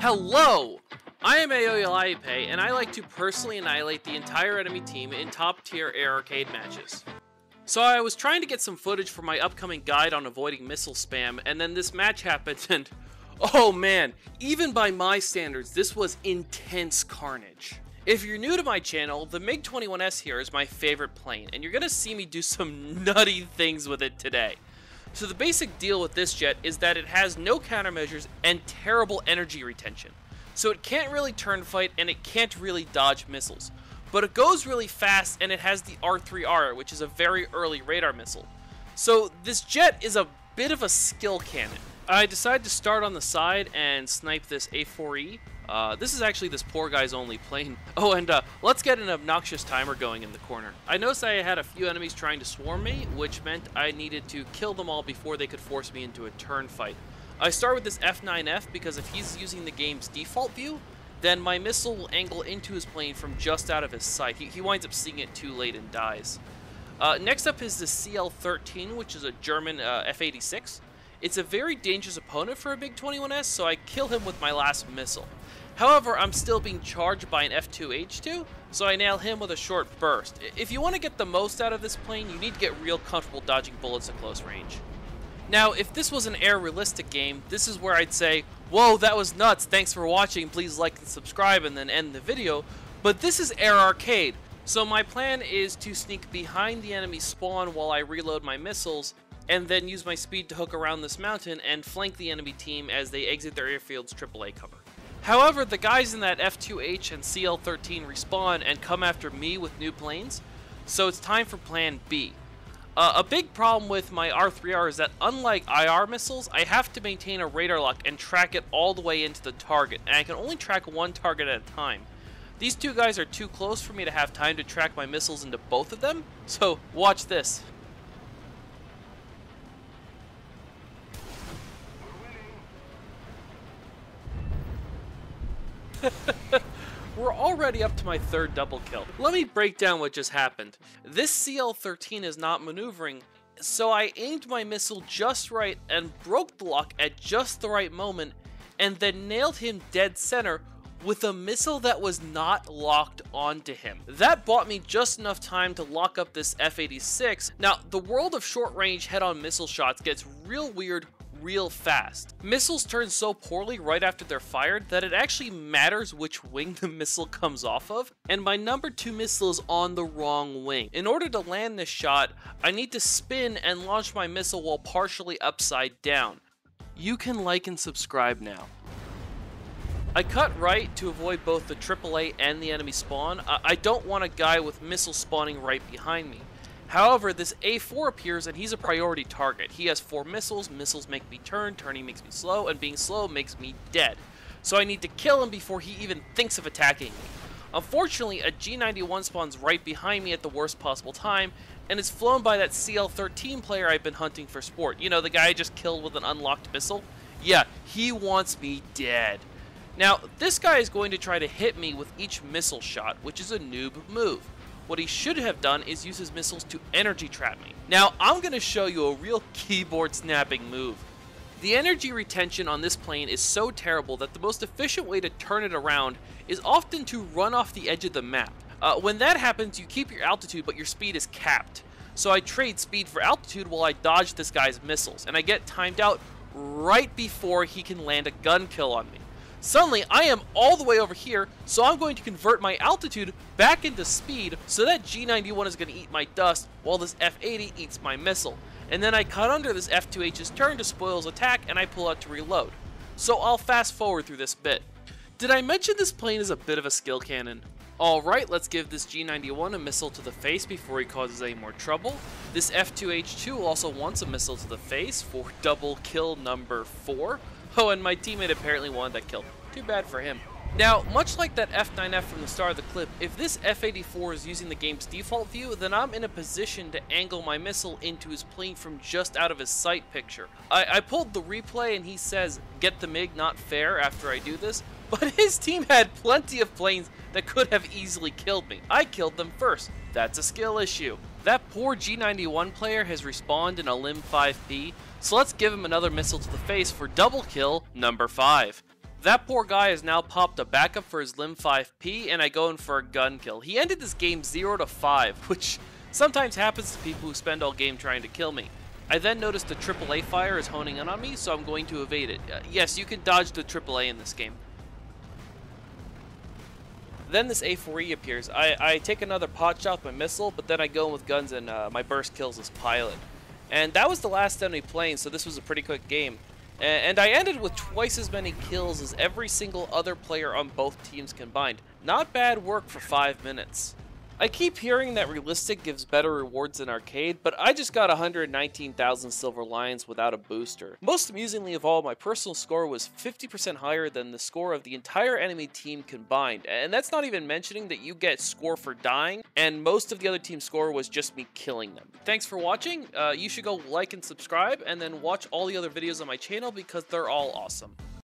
Hello! I am Aoyalaipe, and I like to personally annihilate the entire enemy team in top tier air arcade matches. So I was trying to get some footage for my upcoming guide on avoiding missile spam, and then this match happened, and oh man, even by my standards, this was intense carnage. If you're new to my channel, the MiG-21S here is my favorite plane, and you're gonna see me do some nutty things with it today. So the basic deal with this jet is that it has no countermeasures and terrible energy retention. So it can't really turn fight and it can't really dodge missiles. But it goes really fast and it has the R3R, which is a very early radar missile. So this jet is a bit of a skill cannon. I decided to start on the side and snipe this A4E. This is actually this poor guy's only plane. Oh, and let's get an obnoxious timer going in the corner. I noticed I had a few enemies trying to swarm me, which meant I needed to kill them all before they could force me into a turn fight. I start with this F9F because if he's using the game's default view, then my missile will angle into his plane from just out of his sight. He winds up seeing it too late and dies. Next up is the CL-13, which is a German F-86. It's a very dangerous opponent for a MiG-21S, so I kill him with my last missile. However, I'm still being charged by an F2H2, so I nail him with a short burst. If you want to get the most out of this plane, you need to get real comfortable dodging bullets at close range. Now, if this was an air realistic game, this is where I'd say, whoa, that was nuts, thanks for watching, please like and subscribe, and then end the video. But this is air arcade, so my plan is to sneak behind the enemy spawn while I reload my missiles, and then use my speed to hook around this mountain and flank the enemy team as they exit their airfield's AAA cover. However, the guys in that F2H and CL-13 respawn and come after me with new planes, so it's time for plan B. A big problem with my R3R is that unlike IR missiles, I have to maintain a radar lock and track it all the way into the target, and I can only track one target at a time. These two guys are too close for me to have time to track my missiles into both of them, so watch this. We're already up to my third double kill. Let me break down what just happened. This CL-13 is not maneuvering, so I aimed my missile just right and broke the lock at just the right moment, and then nailed him dead center with a missile that was not locked onto him. That bought me just enough time to lock up this F-86. Now, the world of short-range head-on missile shots gets real weird real fast. Missiles turn so poorly right after they're fired that it actually matters which wing the missile comes off of, and my number 2 missile is on the wrong wing. In order to land this shot, I need to spin and launch my missile while partially upside down. You can like and subscribe now. I cut right to avoid both the AAA and the enemy spawn. I don't want a guy with missiles spawning right behind me. However, this A4 appears and he's a priority target. He has 4 missiles, missiles make me turn, turning makes me slow, and being slow makes me dead. So I need to kill him before he even thinks of attacking me. Unfortunately, a G91 spawns right behind me at the worst possible time, and is flown by that CL-13 player I've been hunting for sport. You know, the guy I just killed with an unlocked missile? Yeah, he wants me dead. Now, this guy is going to try to hit me with each missile shot, which is a noob move. What he should have done is use his missiles to energy trap me. Now, I'm going to show you a real keyboard snapping move. The energy retention on this plane is so terrible that the most efficient way to turn it around is often to run off the edge of the map. When that happens, you keep your altitude, but your speed is capped. So I trade speed for altitude while I dodge this guy's missiles, and I get timed out right before he can land a gun kill on me. Suddenly, I am all the way over here, so I'm going to convert my altitude back into speed so that G91 is going to eat my dust while this F80 eats my missile. And then I cut under this F2H's turn to spoil his attack and I pull out to reload. So I'll fast forward through this bit. Did I mention this plane is a bit of a skill cannon? Alright, let's give this G91 a missile to the face before he causes any more trouble. This F2H2 also wants a missile to the face for double kill number 4. Oh, and my teammate apparently wanted that kill. Too bad for him. Now, much like that F9F from the start of the clip, if this F84 is using the game's default view, then I'm in a position to angle my missile into his plane from just out of his sight picture. I pulled the replay and he says, "Get the MiG, not fair," after I do this, but his team had plenty of planes that could have easily killed me. I killed them first. That's a skill issue. That poor G91 player has respawned in a Lim 5P, so let's give him another missile to the face for double kill number 5. That poor guy has now popped a backup for his Lim 5P, and I go in for a gun kill. He ended this game 0-5, which sometimes happens to people who spend all game trying to kill me. I then noticed the AAA fire is honing in on me, so I'm going to evade it. Yes, you can dodge the AAA in this game. Then this A4E appears. I take another pot shot with my missile, but then I go in with guns and my burst kills this pilot. And that was the last enemy plane, so this was a pretty quick game. And I ended with twice as many kills as every single other player on both teams combined. Not bad work for 5 minutes. I keep hearing that realistic gives better rewards than arcade, but I just got 119,000 silver lions without a booster. Most amusingly of all, my personal score was 50% higher than the score of the entire enemy team combined, and that's not even mentioning that you get score for dying, and most of the other team's score was just me killing them. Thanks for watching. You should go like and subscribe, and then watch all the other videos on my channel because they're all awesome.